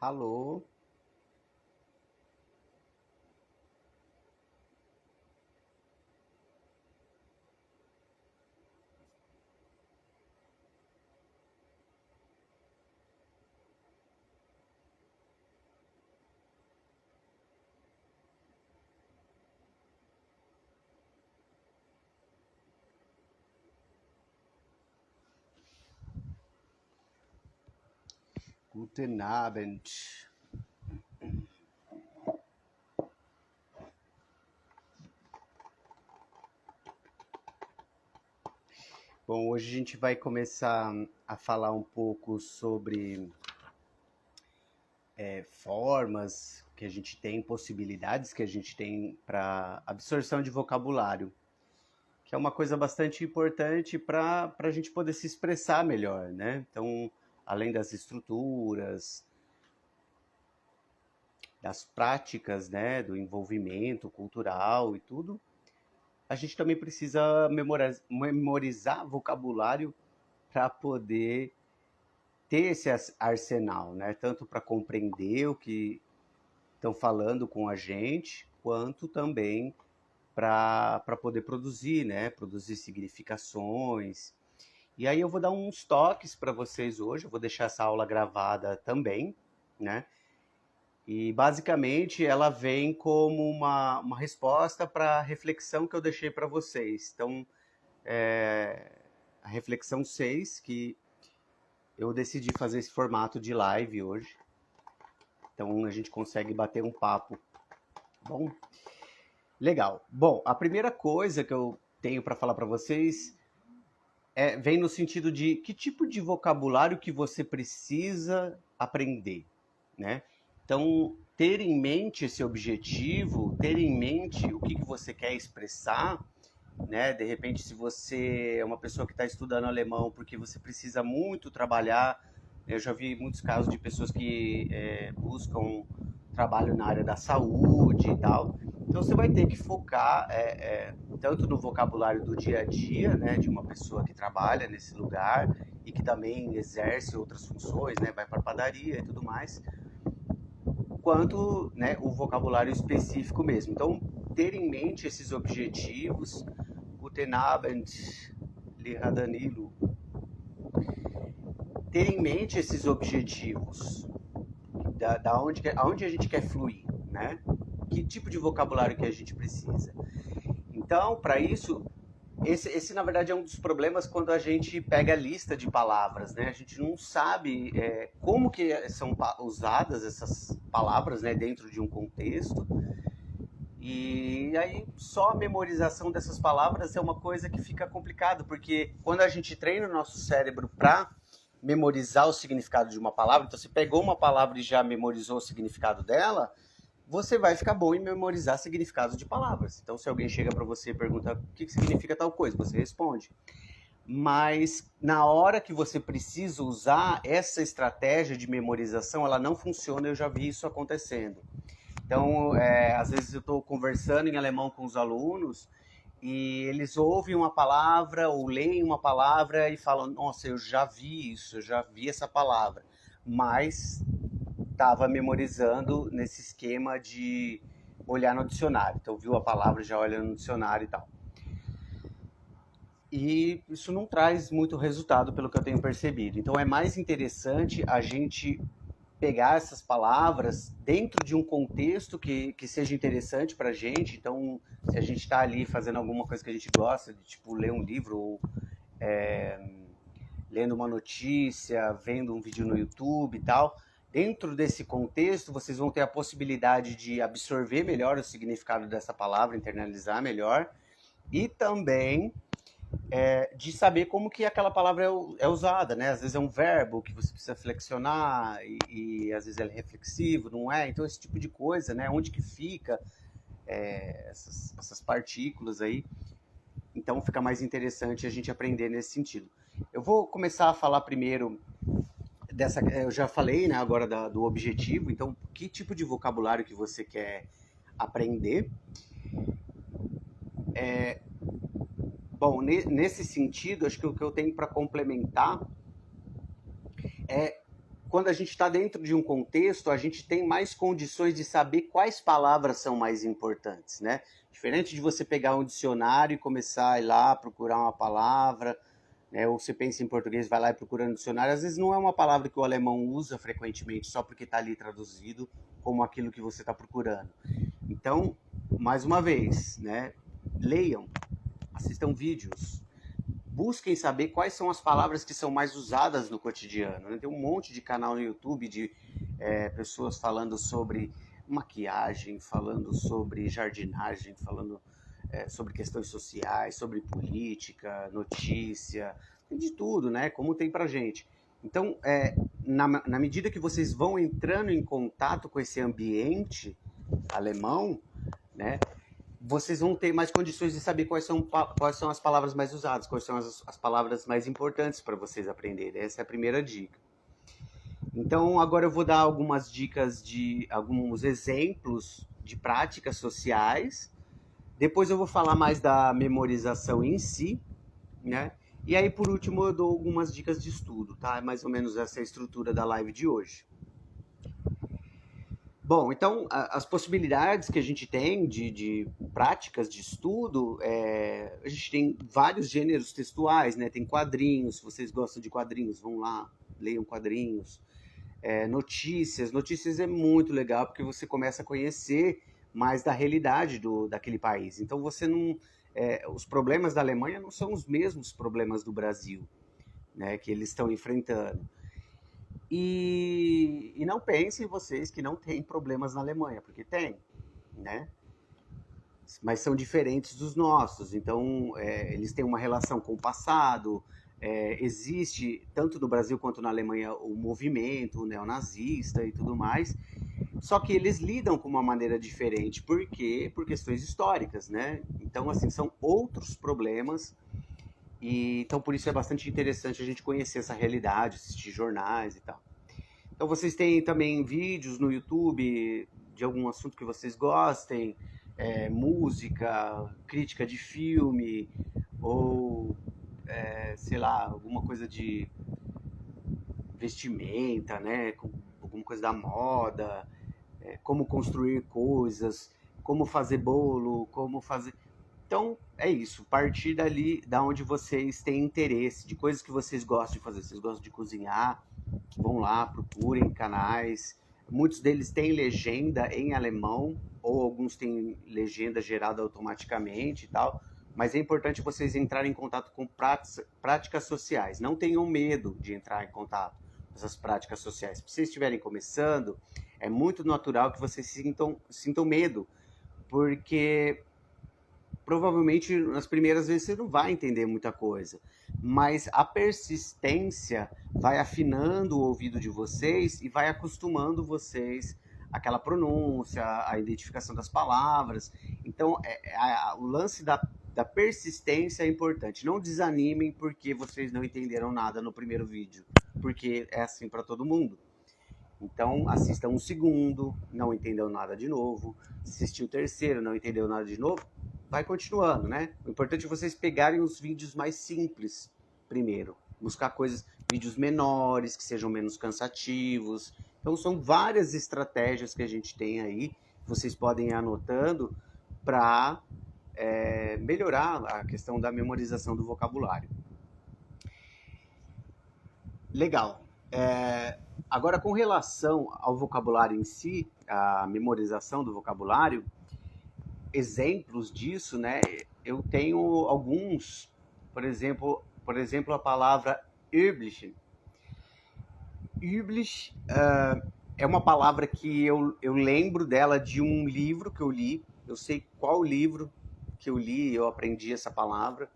Alô? Guten Abend. Bom, hoje a gente vai começar a falar um pouco sobre formas que a gente tem, possibilidades que a gente tem para absorção de vocabulário, que é uma coisa bastante importante para a gente poder se expressar melhor, né? Então, além das estruturas, das práticas, né, do envolvimento cultural e tudo, a gente também precisa memorizar vocabulário para poder ter esse arsenal, né? Tanto para compreender o que estão falando com a gente, quanto também para poder produzir, né? Produzir significações. E aí eu vou dar uns toques para vocês hoje, eu vou deixar essa aula gravada também, né? E basicamente ela vem como uma resposta para a reflexão que eu deixei para vocês. Então, a reflexão 6 que eu decidi fazer esse formato de live hoje. Então a gente consegue bater um papo. Bom, legal. Bom, a primeira coisa que eu tenho para falar para vocês vem no sentido de que tipo de vocabulário que você precisa aprender, né? Então, ter em mente esse objetivo, ter em mente o que você quer expressar, né? De repente, se você é uma pessoa que está estudando alemão porque você precisa muito trabalhar, eu já vi muitos casos de pessoas que buscam trabalho na área da saúde e tal. Então você vai ter que focar tanto no vocabulário do dia a dia, né, de uma pessoa que trabalha nesse lugar e que também exerce outras funções, né, vai para a padaria e tudo mais, quanto, né, o vocabulário específico mesmo. Então, ter em mente esses objetivos. Guten Abend, Lira Danilo. Ter em mente esses objetivos, aonde a gente quer fluir, né? Que tipo de vocabulário que a gente precisa. Então, para isso, esse na verdade é um dos problemas quando a gente pega a lista de palavras, né? A gente não sabe como que são usadas essas palavras, né, dentro de um contexto. E aí só a memorização dessas palavras é uma coisa que fica complicado, porque quando a gente treina o nosso cérebro para memorizar o significado de uma palavra, então você pegou uma palavra e já memorizou o significado dela, você vai ficar bom em memorizar significados de palavras. Então se alguém chega para você e pergunta o que significa tal coisa, você responde. Mas na hora que você precisa usar essa estratégia de memorização, ela não funciona, eu já vi isso acontecendo. Então, às vezes eu estou conversando em alemão com os alunos e eles ouvem uma palavra ou leem uma palavra e falam: Nossa, eu já vi isso, eu já vi essa palavra, mas estava memorizando nesse esquema de olhar no dicionário. Então, viu a palavra, já olha no dicionário e tal. E isso não traz muito resultado, pelo que eu tenho percebido. Então, é mais interessante a gente pegar essas palavras dentro de um contexto que seja interessante para a gente. Então, se a gente está ali fazendo alguma coisa que a gente gosta, de tipo ler um livro ou lendo uma notícia, vendo um vídeo no YouTube e tal, dentro desse contexto vocês vão ter a possibilidade de absorver melhor o significado dessa palavra, internalizar melhor e também de saber como que aquela palavra é usada, né? Às vezes é um verbo que você precisa flexionar e às vezes ele é reflexivo, não é? Então esse tipo de coisa, né? Onde que fica essas partículas aí? Então fica mais interessante a gente aprender nesse sentido. Eu vou começar a falar primeiro eu já falei, né? Agora do objetivo. Então, que tipo de vocabulário que você quer aprender? Bom, nesse sentido, acho que o que eu tenho para complementar é quando a gente está dentro de um contexto, a gente tem mais condições de saber quais palavras são mais importantes, né? Diferente de você pegar um dicionário e começar a ir lá procurar uma palavra, né? Ou você pensa em português, vai lá e procura no dicionário, às vezes não é uma palavra que o alemão usa frequentemente, só porque está ali traduzido como aquilo que você está procurando. Então, mais uma vez, né? Leiam, assistam vídeos, busquem saber quais são as palavras que são mais usadas no cotidiano, né? Tem um monte de canal no YouTube de pessoas falando sobre maquiagem, falando sobre jardinagem, falando sobre questões sociais, sobre política, notícia, tem de tudo, né? Como tem pra gente. Então, na medida que vocês vão entrando em contato com esse ambiente alemão, né? Vocês vão ter mais condições de saber quais são as palavras mais usadas, quais são as palavras mais importantes para vocês aprenderem. Essa é a primeira dica. Então, agora eu vou dar algumas dicas de alguns exemplos de práticas sociais. Depois eu vou falar mais da memorização em si, né? E aí, por último, eu dou algumas dicas de estudo, tá? É mais ou menos essa a estrutura da live de hoje. Bom, então, as possibilidades que a gente tem de práticas de estudo, a gente tem vários gêneros textuais, né? Tem quadrinhos, se vocês gostam de quadrinhos, vão lá, leiam quadrinhos. Notícias é muito legal, porque você começa a conhecer mais da realidade daquele país. Então, você não... os problemas da Alemanha não são os mesmos problemas do Brasil, né? Que eles estão enfrentando. E não pensem vocês que não tem problemas na Alemanha, porque tem, né? Mas são diferentes dos nossos. Então, eles têm uma relação com o passado. Existe, tanto no Brasil quanto na Alemanha, o movimento neonazista e tudo mais. Só que eles lidam com uma maneira diferente. Por quê? Por questões históricas, né? Então, assim, são outros problemas. Então, por isso é bastante interessante a gente conhecer essa realidade, assistir jornais e tal. Então, vocês têm também vídeos no YouTube de algum assunto que vocês gostem, música, crítica de filme, ou, sei lá, alguma coisa de vestimenta, né? Alguma coisa da moda, como construir coisas, como fazer bolo, como fazer... Então, é isso. Partir dali, da onde vocês têm interesse, de coisas que vocês gostam de fazer. Vocês gostam de cozinhar, vão lá, procurem canais. Muitos deles têm legenda em alemão, ou alguns têm legenda gerada automaticamente e tal. Mas é importante vocês entrarem em contato com práticas sociais. Não tenham medo de entrar em contato com essas práticas sociais. Se vocês estiverem começando, é muito natural que vocês sintam medo, porque provavelmente nas primeiras vezes você não vai entender muita coisa, mas a persistência vai afinando o ouvido de vocês e vai acostumando vocês àquela pronúncia, à identificação das palavras. Então, o lance da persistência é importante. Não desanimem porque vocês não entenderam nada no primeiro vídeo, porque é assim para todo mundo. Então, assistam um segundo, não entendeu nada de novo. Assistiu o terceiro, não entendeu nada de novo. Vai continuando, né? O importante é vocês pegarem os vídeos mais simples primeiro. Buscar vídeos menores, que sejam menos cansativos. Então, são várias estratégias que a gente tem aí. Vocês podem ir anotando para melhorar a questão da memorização do vocabulário. Legal. Agora, com relação ao vocabulário em si, a memorização do vocabulário, exemplos disso, né? Eu tenho alguns, por exemplo, a palavra üblich. Üblich é uma palavra que eu lembro dela de um livro que eu li. Eu sei qual livro que eu li, eu aprendi essa palavra.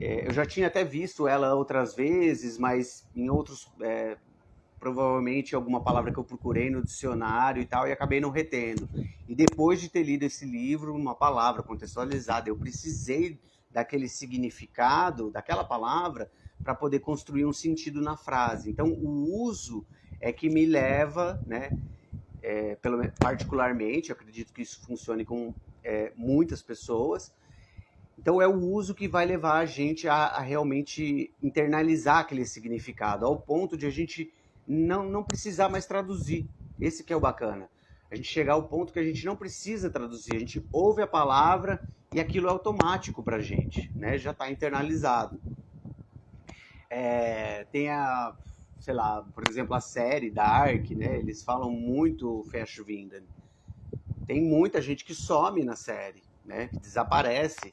Eu já tinha até visto ela outras vezes, mas em outros... provavelmente alguma palavra que eu procurei no dicionário e tal, e acabei não retendo. E depois de ter lido esse livro, uma palavra contextualizada, eu precisei daquele significado, daquela palavra, para poder construir um sentido na frase. Então, o uso é que me leva, né, particularmente, eu acredito que isso funcione com muitas pessoas. Então, é o uso que vai levar a gente a realmente internalizar aquele significado, ao ponto de a gente não precisar mais traduzir. Esse que é o bacana. A gente chegar ao ponto que a gente não precisa traduzir, a gente ouve a palavra e aquilo é automático para a gente, né? Já está internalizado. Tem sei lá, por exemplo, a série Dark, né? Eles falam muito Verschwinden. Tem muita gente que some na série, né? Que desaparece.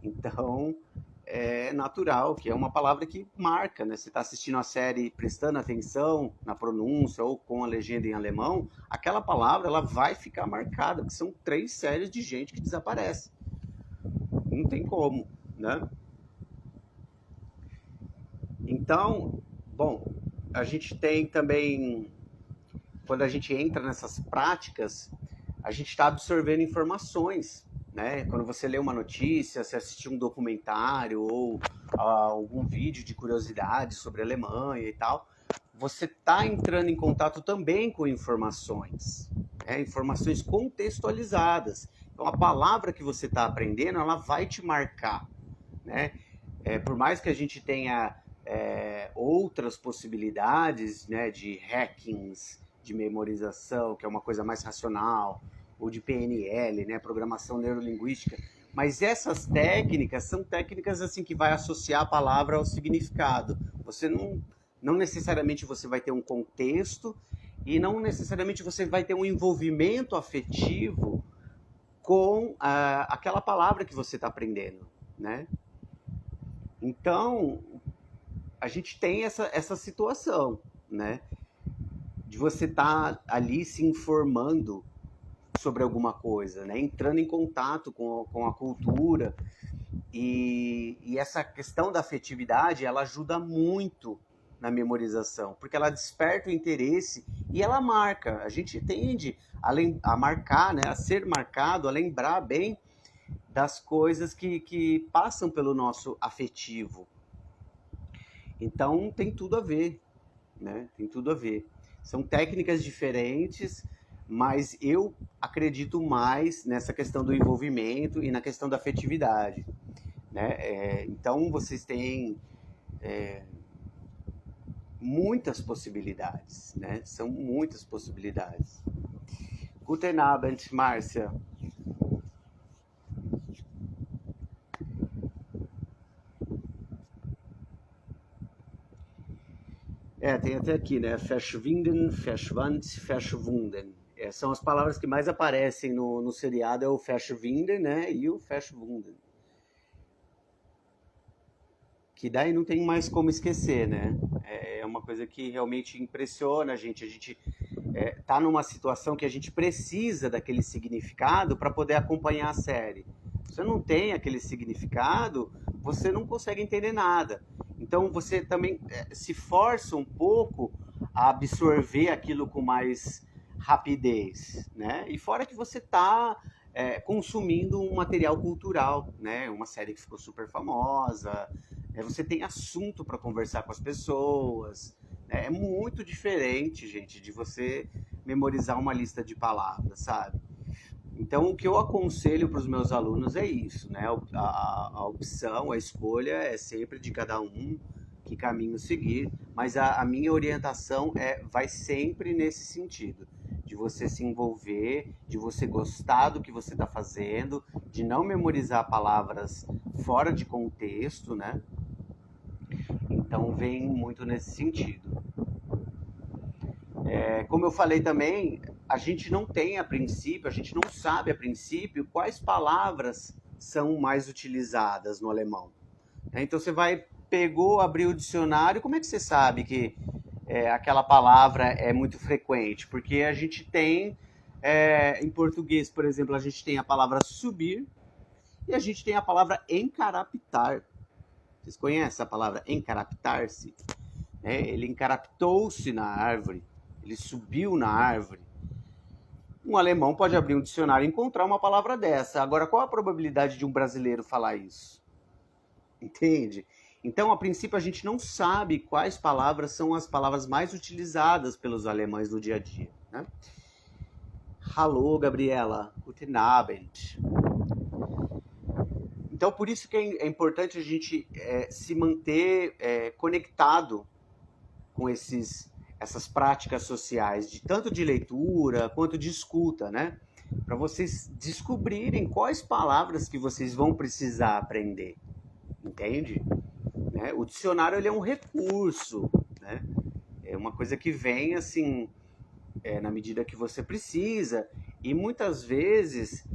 Então, é natural, que é uma palavra que marca, né? Você está assistindo a série prestando atenção na pronúncia ou com a legenda em alemão, aquela palavra ela vai ficar marcada, porque são 3 séries de gente que desaparece. Não tem como, né? Então, bom, a gente tem também, quando a gente entra nessas práticas, a gente está absorvendo informações, né? Quando você lê uma notícia, se assistir um documentário ou algum vídeo de curiosidade sobre a Alemanha e tal, você está entrando em contato também com informações, né? Informações contextualizadas. Então, a palavra que você está aprendendo, ela vai te marcar, né? Por mais que a gente tenha outras possibilidades, né, de hackings, de memorização, que é uma coisa mais racional, ou de PNL, né, programação neurolinguística, mas essas técnicas são técnicas assim que vai associar a palavra ao significado. Você não necessariamente você vai ter um contexto e não necessariamente você vai ter um envolvimento afetivo com aquela palavra que você está aprendendo, né? Então, a gente tem essa situação, né? De você estar ali se informando sobre alguma coisa, né? Entrando em contato com a cultura. E essa questão da afetividade, ela ajuda muito na memorização, porque ela desperta o interesse e ela marca. A gente tende a marcar, né? A ser marcado, a lembrar bem das coisas que passam pelo nosso afetivo. Então tem tudo a ver, né? Tem tudo a ver. São técnicas diferentes, mas eu acredito mais nessa questão do envolvimento e na questão da afetividade, né? Então vocês têm muitas possibilidades, né? São muitas possibilidades. Guten Abend, Márcia. Tem até aqui, né? Verschwinden, verschwand, verschwunden. São as palavras que mais aparecem no seriado, é o Verschwinden, né? E o Verschwunden. Que daí não tem mais como esquecer, né? É uma coisa que realmente impressiona a gente. A gente tá numa situação que a gente precisa daquele significado para poder acompanhar a série. Se você não tem aquele significado, você não consegue entender nada. Então você também se força um pouco a absorver aquilo com mais rapidez, né? E fora que você está consumindo um material cultural, né? Uma série que ficou super famosa, você tem assunto para conversar com as pessoas. É muito diferente, gente, de você memorizar uma lista de palavras, sabe? Então, o que eu aconselho para os meus alunos é isso, né? A opção, a escolha é sempre de cada um, que caminho seguir, mas a minha orientação vai sempre nesse sentido, de você se envolver, de você gostar do que você está fazendo, de não memorizar palavras fora de contexto, né? Então, vem muito nesse sentido. Como eu falei também, a gente não tem a princípio, a gente não sabe a princípio quais palavras são mais utilizadas no alemão. Então você pegou, abriu o dicionário, como é que você sabe que aquela palavra é muito frequente? Porque a gente tem, em português, por exemplo, a gente tem a palavra subir e a gente tem a palavra encaraptar. Vocês conhecem a palavra encaraptar-se? Ele encaraptou-se na árvore. Ele subiu na árvore. Um alemão pode abrir um dicionário e encontrar uma palavra dessa. Agora, qual a probabilidade de um brasileiro falar isso? Entende? Então, a princípio, a gente não sabe quais palavras são as palavras mais utilizadas pelos alemães no dia a dia, né? Hallo, Gabriela. Guten Abend. Então, por isso que é importante a gente se manter conectado com essas práticas sociais, tanto de leitura quanto de escuta, né? Para vocês descobrirem quais palavras que vocês vão precisar aprender, entende? Né? O dicionário ele é um recurso, né? É uma coisa que vem assim, na medida que você precisa, e muitas vezes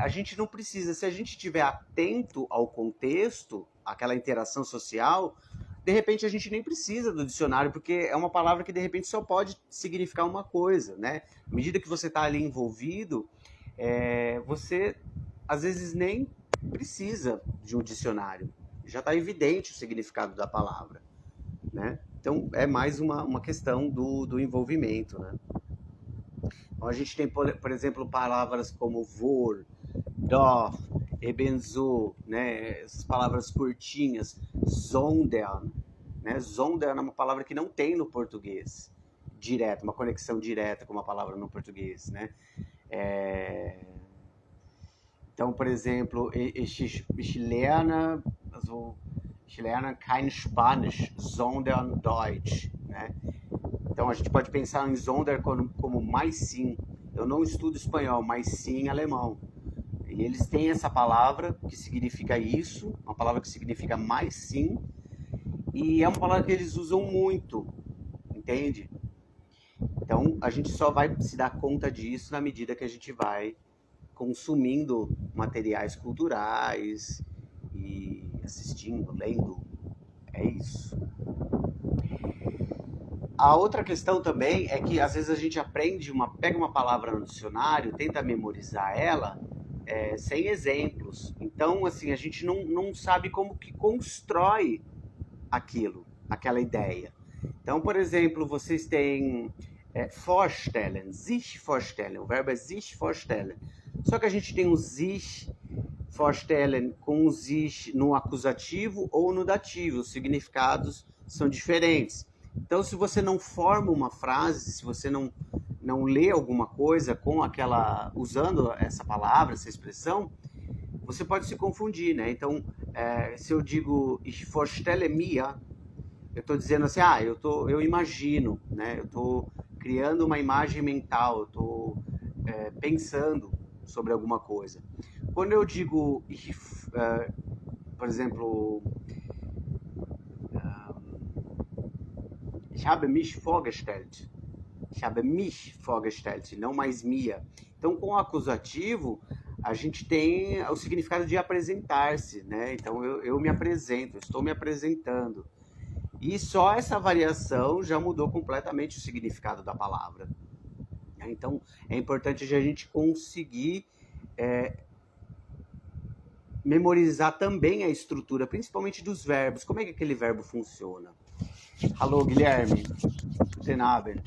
a gente não precisa, se a gente estiver atento ao contexto, àquela interação social, de repente a gente nem precisa do dicionário, porque é uma palavra que de repente só pode significar uma coisa, né? À medida que você está ali envolvido, você às vezes nem precisa de um dicionário, já está evidente o significado da palavra, né? Então é mais uma questão do envolvimento, né? Então, a gente tem, por exemplo, palavras como vor, doch, ebenso, né? Essas palavras curtinhas, sondern, né? Sondern é uma palavra que não tem no português direto, uma conexão direta com uma palavra no português, né? Então, por exemplo, ich lerne kein Spanisch, sondern Deutsch, né? Então a gente pode pensar em Sonder como mais sim. Eu não estudo espanhol, mas sim alemão. E eles têm essa palavra que significa isso, uma palavra que significa mais sim, e é uma palavra que eles usam muito, entende? Então a gente só vai se dar conta disso na medida que a gente vai consumindo materiais culturais e assistindo, lendo. É isso. A outra questão também é que às vezes a gente pega uma palavra no dicionário, tenta memorizar ela sem exemplos. Então, assim, a gente não sabe como que constrói aquela ideia. Então, por exemplo, vocês têm vorstellen, sich vorstellen, o verbo é sich vorstellen. Só que a gente tem o sich vorstellen com o sich no acusativo ou no dativo, os significados são diferentes. Então, se você não forma uma frase, se você não lê alguma coisa usando essa palavra, essa expressão, você pode se confundir, né? Então, se eu digo ich vorstelle mir, eu estou dizendo assim, eu imagino, né? Eu estou criando uma imagem mental, eu estou pensando sobre alguma coisa. Quando eu digo, por exemplo, ich habe mich vorgestellt, não mais Mia. Então, com o acusativo, a gente tem o significado de apresentar-se, né? Então, eu me apresento, eu estou me apresentando. E só essa variação já mudou completamente o significado da palavra. Então, é importante a gente conseguir memorizar também a estrutura, principalmente dos verbos. Como é que aquele verbo funciona? Alô, Guilherme. Guten Abend.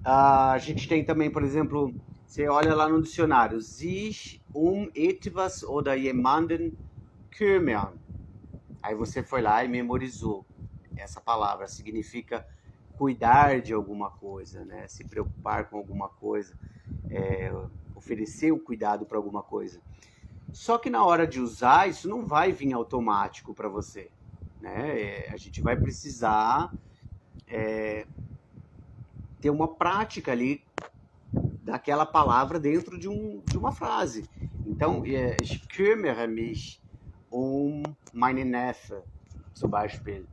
A gente tem também, por exemplo, você olha lá no dicionário, sich etwas oder jemanden kümmern. Aí você foi lá e memorizou. Essa palavra significa cuidar de alguma coisa, né? Se preocupar com alguma coisa, oferecer o cuidado para alguma coisa. Só que na hora de usar, isso não vai vir automático para você, né? A gente vai precisar ter uma prática ali daquela palavra dentro de uma frase. Então, ich kümmere mich meine Neffe, zum Beispiel.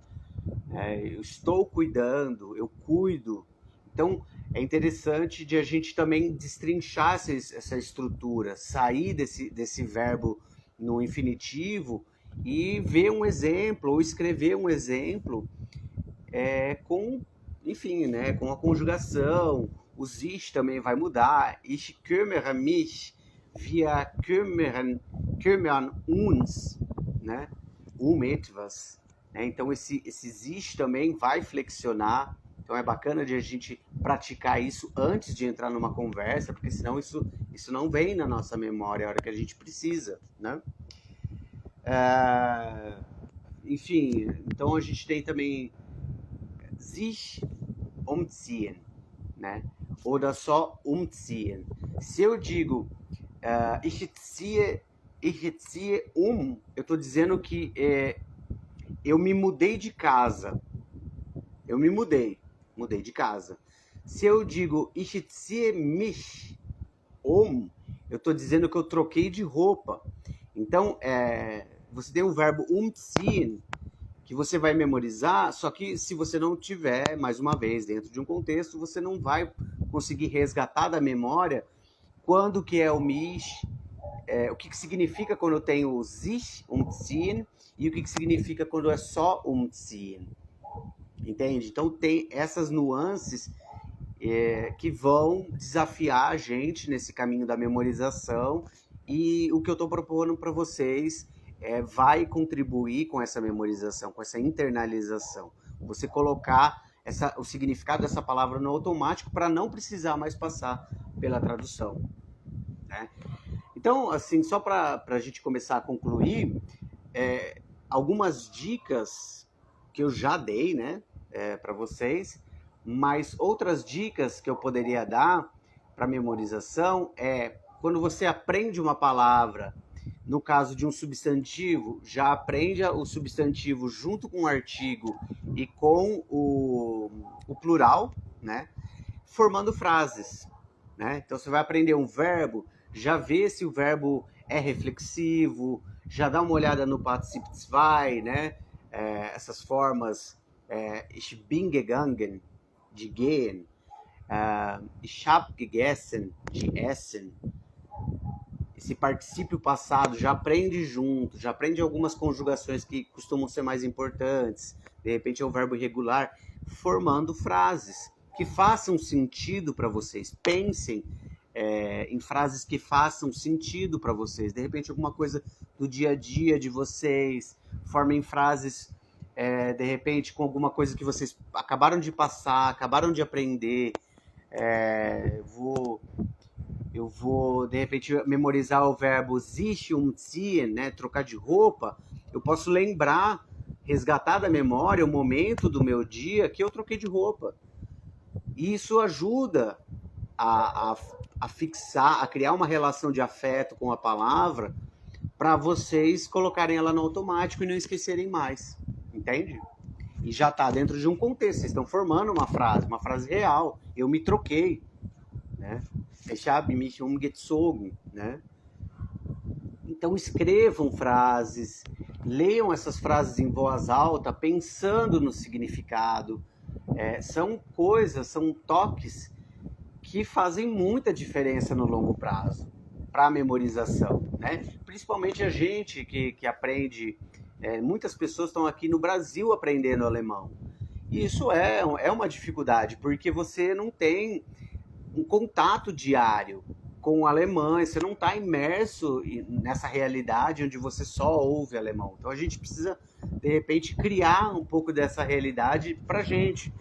Eu estou cuidando, eu cuido. Então, é interessante de a gente também destrinchar essa estrutura, sair desse verbo no infinitivo e ver um exemplo, ou escrever um exemplo enfim, né, com a conjugação. O sich também vai mudar. Ich kümmere mich, wir kümmern uns, né, etwas. Então, esse sich também vai flexionar. Então, é bacana de a gente praticar isso antes de entrar numa conversa, porque senão isso não vem na nossa memória a hora que a gente precisa, né? Enfim, então a gente tem também sich umziehen, né? Oder só umziehen. Se eu digo ich ziehe eu estou dizendo que eu me mudei de casa. Eu me mudei de casa. Se eu digo ich ziehe mich um, eu estou dizendo que eu troquei de roupa. Então, você tem o verbo umziehen, que você vai memorizar, só que se você não tiver, mais uma vez, dentro de um contexto, você não vai conseguir resgatar da memória quando que é o mich, o que significa quando eu tenho o sich, umziehen, e o que significa quando é só umziehen. Entende? Então tem essas nuances que vão desafiar a gente nesse caminho da memorização, e o que eu estou propondo para vocês vai contribuir com essa memorização, com essa internalização. Você colocar o significado dessa palavra no automático para não precisar mais passar pela tradução. Né? Então, assim, só para a gente começar a concluir, algumas dicas que eu já dei, né, para vocês, mas outras dicas que eu poderia dar para memorização quando você aprende uma palavra, no caso de um substantivo, já aprende o substantivo junto com o artigo e com o plural, né, formando frases. Né? Então você vai aprender um verbo, já vê se o verbo é reflexivo, já dá uma olhada no Partizip 2, né? Essas formas, ich bin gegangen, de gehen, ich hab gegessen, de essen. Esse particípio passado já aprende junto, já aprende algumas conjugações que costumam ser mais importantes, de repente é o verbo irregular, formando frases que façam sentido para vocês. Pensem em frases que façam sentido para vocês. De repente alguma coisa do dia a dia de vocês, formem frases de repente com alguma coisa que vocês acabaram de passar, acabaram de aprender. Eu vou, de repente, memorizar o verbo sich umziehen, né, trocar de roupa. Eu posso lembrar, resgatar da memória o momento do meu dia que eu troquei de roupa. E isso ajuda a fixar, a criar uma relação de afeto com a palavra para vocês colocarem ela no automático e não esquecerem mais. Entende? E já está dentro de um contexto. Vocês estão formando uma frase real. Eu me troquei, né? Ich habe mich umgezogen, né? Então escrevam frases, leiam essas frases em voz alta, pensando no significado. São coisas, são toques que fazem muita diferença no longo prazo para a memorização, né? Principalmente a gente que aprende. Muitas pessoas estão aqui no Brasil aprendendo alemão. E isso é uma dificuldade, porque você não tem um contato diário com o alemão, você não está imerso nessa realidade onde você só ouve alemão. Então a gente precisa, de repente, criar um pouco dessa realidade para a gente.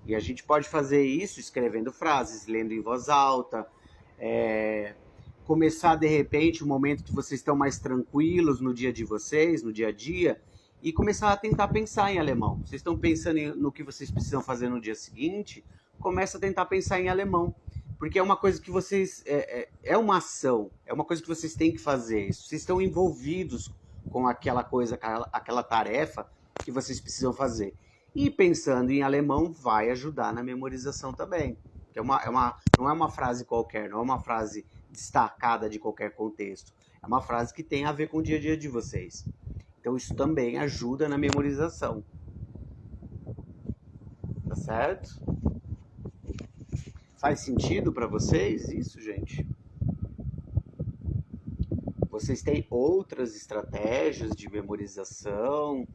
E a gente pode fazer isso escrevendo frases, lendo em voz alta, começar, de repente, um momento que vocês estão mais tranquilos no dia de vocês, no dia a dia, e começar a tentar pensar em alemão. Vocês estão pensando no que vocês precisam fazer no dia seguinte, começa a tentar pensar em alemão. Porque é uma coisa que vocês... É uma ação, é uma coisa que vocês têm que fazer. Vocês estão envolvidos com aquela coisa, aquela tarefa que vocês precisam fazer. E pensando em alemão vai ajudar na memorização também. Não é uma frase qualquer, não é uma frase destacada de qualquer contexto. É uma frase que tem a ver com o dia a dia de vocês. Então isso também ajuda na memorização. Tá certo? Faz sentido para vocês isso, gente? Vocês têm outras estratégias de memorização?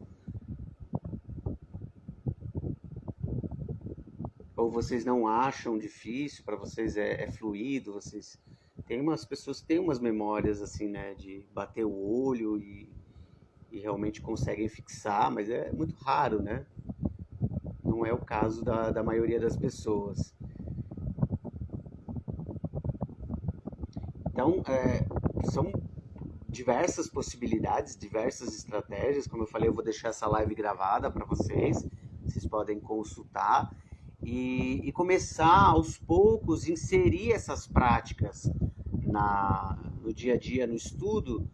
Ou vocês não acham difícil? Para vocês é fluido? Vocês... Tem umas pessoas que têm umas memórias assim, né, de bater o olho e realmente conseguem fixar, mas é muito raro, né? Não é o caso da maioria das pessoas. Então, são diversas possibilidades, diversas estratégias. Como eu falei, eu vou deixar essa live gravada para vocês. Vocês podem consultar e começar aos poucos inserir essas práticas no dia a dia, no estudo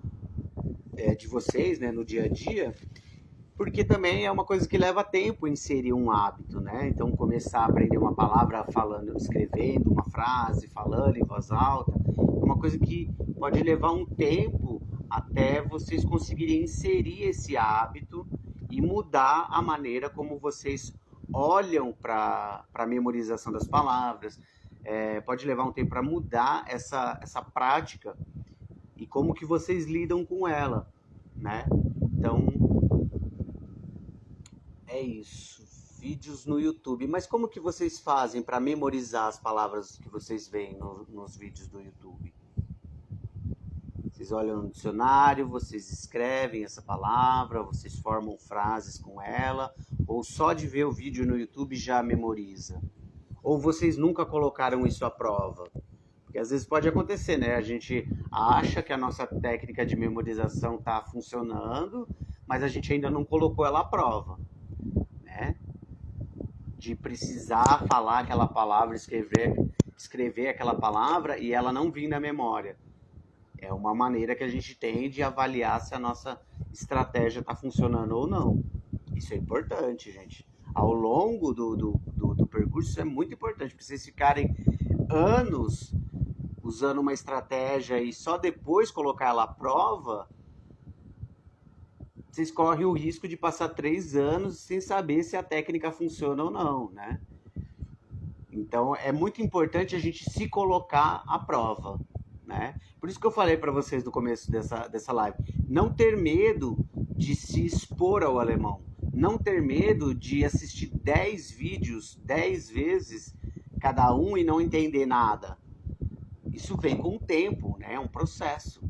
de vocês, né, no dia a dia, porque também é uma coisa que leva tempo inserir um hábito, né? Então, começar a aprender uma palavra falando, escrevendo uma frase, falando em voz alta, é uma coisa que pode levar um tempo até vocês conseguirem inserir esse hábito e mudar a maneira como vocês olham para a memorização das palavras. Pode levar um tempo para mudar essa prática e como que vocês lidam com ela, né? Então, é isso. Vídeos no YouTube. Mas como que vocês fazem para memorizar as palavras que vocês veem nos vídeos do YouTube? Vocês olham no dicionário, vocês escrevem essa palavra, vocês formam frases com ela, ou só de ver o vídeo no YouTube já memoriza? Ou vocês nunca colocaram isso à prova? Porque às vezes pode acontecer, né? A gente acha que a nossa técnica de memorização está funcionando, mas a gente ainda não colocou ela à prova, né? De precisar falar aquela palavra, escrever aquela palavra e ela não vir na memória. É uma maneira que a gente tem de avaliar se a nossa estratégia está funcionando ou não. Isso é importante, gente. Ao longo do percurso, isso é muito importante, porque vocês ficarem anos usando uma estratégia e só depois colocar ela à prova, vocês correm o risco de passar 3 anos sem saber se a técnica funciona ou não, né? Então, é muito importante a gente se colocar à prova, né? Por isso que eu falei para vocês no começo dessa live, não ter medo de se expor ao alemão, não ter medo de assistir 10 vídeos 10 vezes cada um e não entender nada. Isso vem com o tempo, né? É um processo.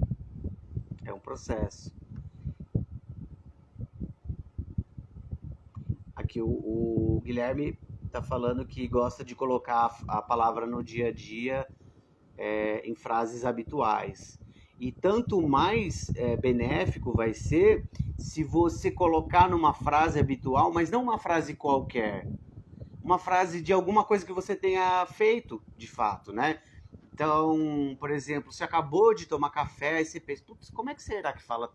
É um processo. Aqui o Guilherme está falando que gosta de colocar a palavra no dia a dia em frases habituais. E tanto mais benéfico vai ser se você colocar numa frase habitual, mas não uma frase qualquer. Uma frase de alguma coisa que você tenha feito, de fato, né? Então, por exemplo, você acabou de tomar café e você pensa, putz, como é que será que fala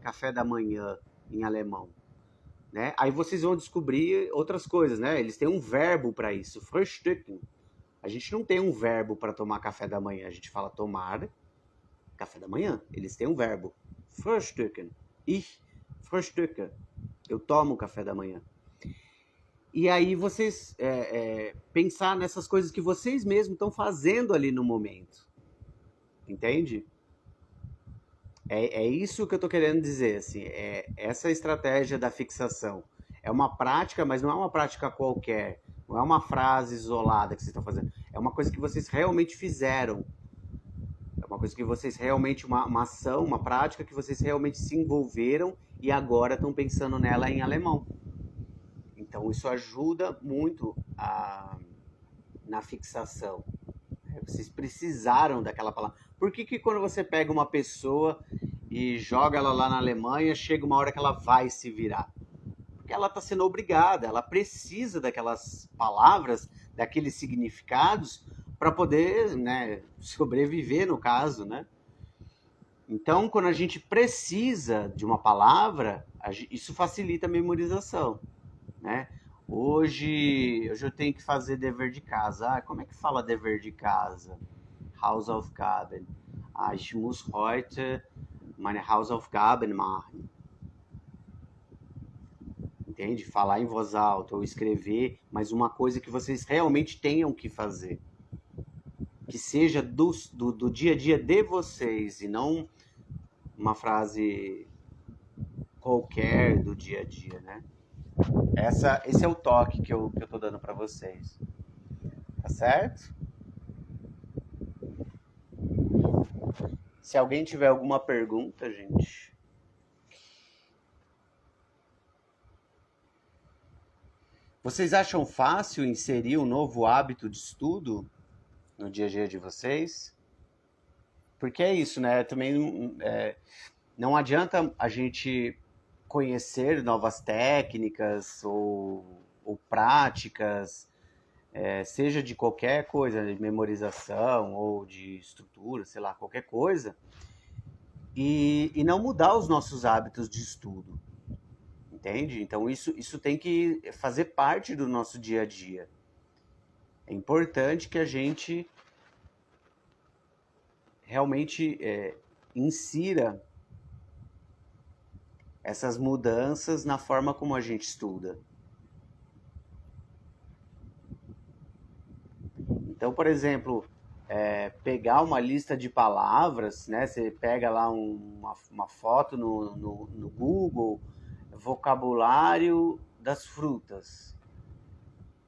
café da manhã em alemão? Né? Aí vocês vão descobrir outras coisas, né? Eles têm um verbo para isso, frühstücken. A gente não tem um verbo para tomar café da manhã, a gente fala tomar café da manhã. Eles têm um verbo, frühstücken. Ich frühstücke. Eu tomo café da manhã. E aí vocês pensar nessas coisas que vocês mesmos estão fazendo ali no momento. Entende? É isso que eu estou querendo dizer, assim, essa estratégia da fixação. É uma prática, mas não é uma prática qualquer. Não é uma frase isolada que vocês estão fazendo. É uma coisa que vocês realmente fizeram. É uma coisa que vocês realmente, uma ação, uma prática que vocês realmente se envolveram e agora estão pensando nela em alemão. Então isso ajuda muito na fixação. Vocês precisaram daquela palavra. Por que quando você pega uma pessoa e joga ela lá na Alemanha, chega uma hora que ela vai se virar? Porque ela está sendo obrigada, ela precisa daquelas palavras, daqueles significados, para poder, né, sobreviver, no caso, né? Então, quando a gente precisa de uma palavra, isso facilita a memorização, né? Hoje eu tenho que fazer dever de casa. Como é que fala dever de casa? Hausaufgaben. Ich muss heute meine Hausaufgaben machen. Entende? Falar em voz alta ou escrever, mas uma coisa que vocês realmente tenham que fazer. Que seja do dia a dia de vocês e não uma frase qualquer do dia a dia, né? Esse é o toque que eu tô dando para vocês. Tá certo? Se alguém tiver alguma pergunta, gente. Vocês acham fácil inserir um novo hábito de estudo no dia a dia de vocês? Porque é isso, né? Também não adianta a gente conhecer novas técnicas ou práticas, seja de qualquer coisa, de memorização ou de estrutura, sei lá, qualquer coisa, e não mudar os nossos hábitos de estudo. entende? Então isso tem que fazer parte do nosso dia a dia. É importante que a gente realmente insira essas mudanças na forma como a gente estuda. Então, por exemplo, pegar uma lista de palavras, né? Você pega lá uma foto no Google, vocabulário das frutas.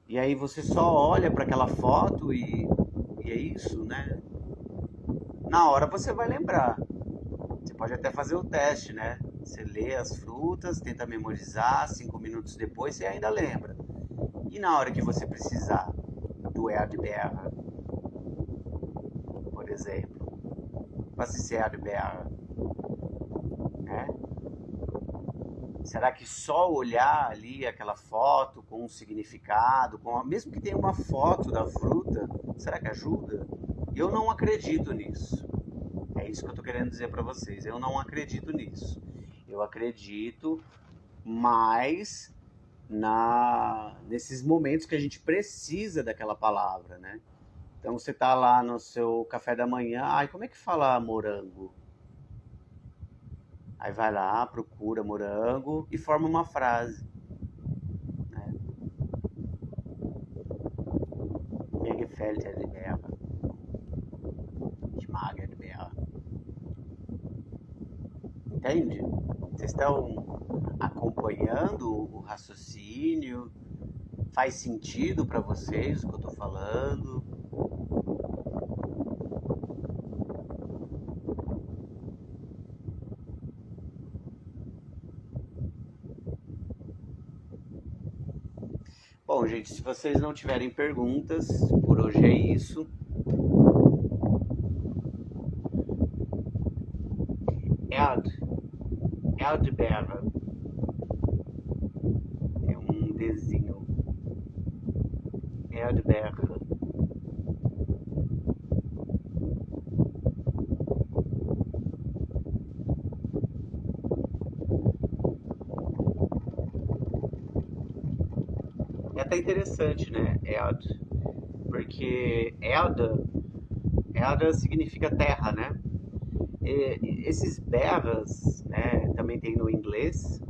E aí você só olha para aquela foto e é isso, né? Na hora você vai lembrar. Você pode até fazer o teste, né? Você lê as frutas, tenta memorizar, 5 minutos depois você ainda lembra. E na hora que você precisar do Erdbeer, por exemplo, was ist Erdbeer, né? Será que só olhar ali aquela foto com um significado, mesmo que tenha uma foto da fruta, será que ajuda? Eu não acredito nisso. É isso que eu estou querendo dizer para vocês. Eu não acredito nisso. Eu acredito mais nesses momentos que a gente precisa daquela palavra, né? Então você tá lá no seu café da manhã, ai, como é que fala morango? Aí vai lá, procura morango e forma uma frase, né? Mir gefällt Erdbeere. Ich mag Erdbeere. Entende? Vocês estão acompanhando o raciocínio? Faz sentido para vocês o que eu estou falando? Bom, gente, se vocês não tiverem perguntas, por hoje é isso. Erdbeere. É um desenho. Erdbeere. É até interessante, né? Erd. Porque Erde significa terra, né? E esses berras, né, também tem no inglês,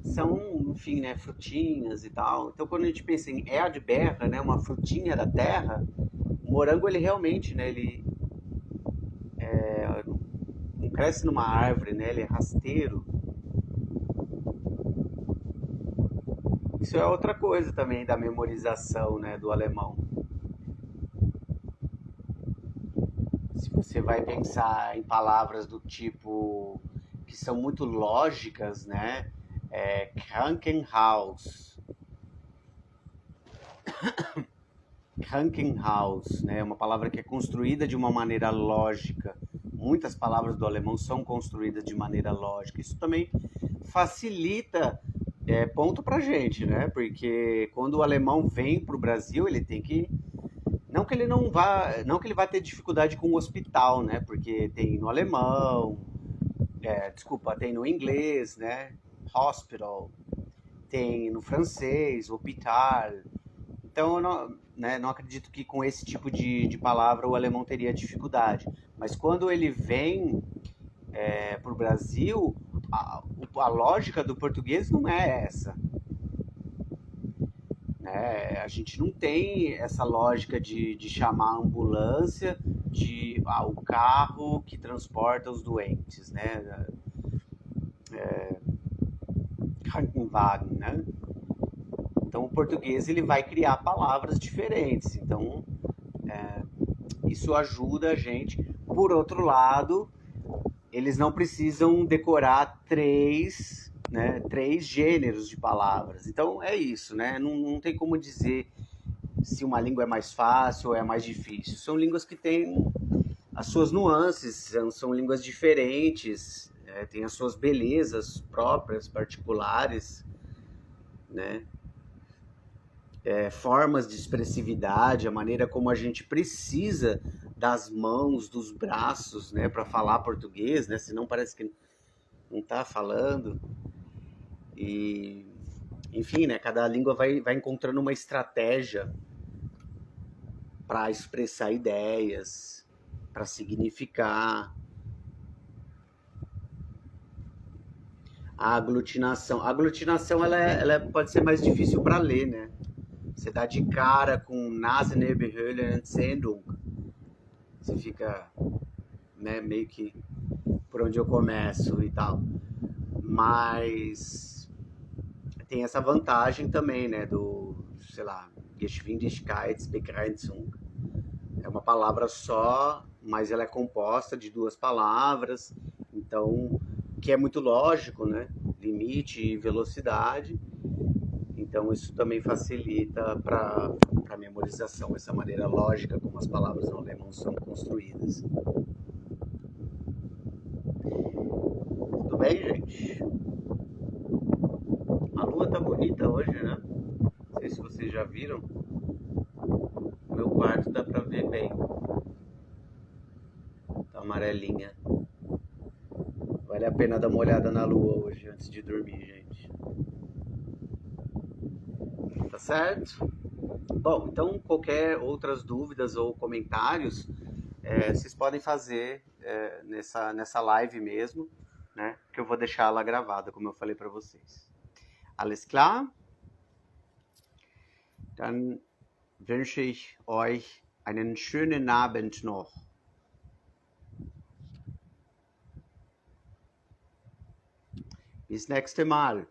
são, enfim, né, frutinhas e tal. Então, quando a gente pensa em Erdbeere, né, uma frutinha da terra, o morango, ele realmente, né, ele não cresce numa árvore, né, ele é rasteiro. Isso é outra coisa também da memorização, né, do alemão. Se você vai pensar em palavras do tipo que são muito lógicas, né, Krankenhaus. Krankenhaus, né? Uma palavra que é construída de uma maneira lógica. Muitas palavras do alemão são construídas de maneira lógica. Isso também facilita ponto pra gente, né? Porque quando o alemão vem pro Brasil, ele tem que não que ele não vá, não que ele vá ter dificuldade com o hospital, né? Porque tem no alemão, desculpa, tem no inglês, né? Hospital, tem no francês, hospital. Então, eu não, né, não acredito que com esse tipo de palavra o alemão teria dificuldade. Mas quando ele vem para o Brasil, a lógica do português não é essa. Né? A gente não tem essa lógica de chamar a ambulância de o carro que transporta os doentes, né? Krankenwagen, né? Então, o português ele vai criar palavras diferentes. Então, isso ajuda a gente. Por outro lado, eles não precisam decorar três gêneros de palavras. Então, é isso, né? Não tem como dizer se uma língua é mais fácil ou é mais difícil. São línguas que têm as suas nuances, são línguas diferentes, têm as suas belezas próprias, particulares, né? Formas de expressividade, a maneira como a gente precisa das mãos, dos braços, né, para falar português, né? Senão parece que não tá falando. E, enfim, né, cada língua vai encontrando uma estratégia para expressar ideias, para significar. A aglutinação pode ser mais difícil para ler, né? Você dá de cara com Nase, Nebenhöhle, Entsendung. Você fica, né, meio que por onde eu começo e tal. Mas tem essa vantagem também, né, do, sei lá, Geschwindigkeitsbegrenzung. É uma palavra só, mas ela é composta de duas palavras, então, que é muito lógico, né? Limite e velocidade. Então, isso também facilita para a memorização, essa maneira lógica como as palavras no alemão são construídas. Tudo bem, gente? A lua tá bonita hoje, né? Não sei se vocês já viram. No meu quarto dá para ver bem. Tá amarelinha. Vale a pena dar uma olhada na lua hoje antes de dormir, gente. Tá certo? Bom, então qualquer outras dúvidas ou comentários, vocês podem fazer nessa live mesmo, né? Que eu vou deixar ela gravada, como eu falei para vocês. Alles klar? Dann wünsche ich euch einen schönen Abend noch. Bis nächste Mal.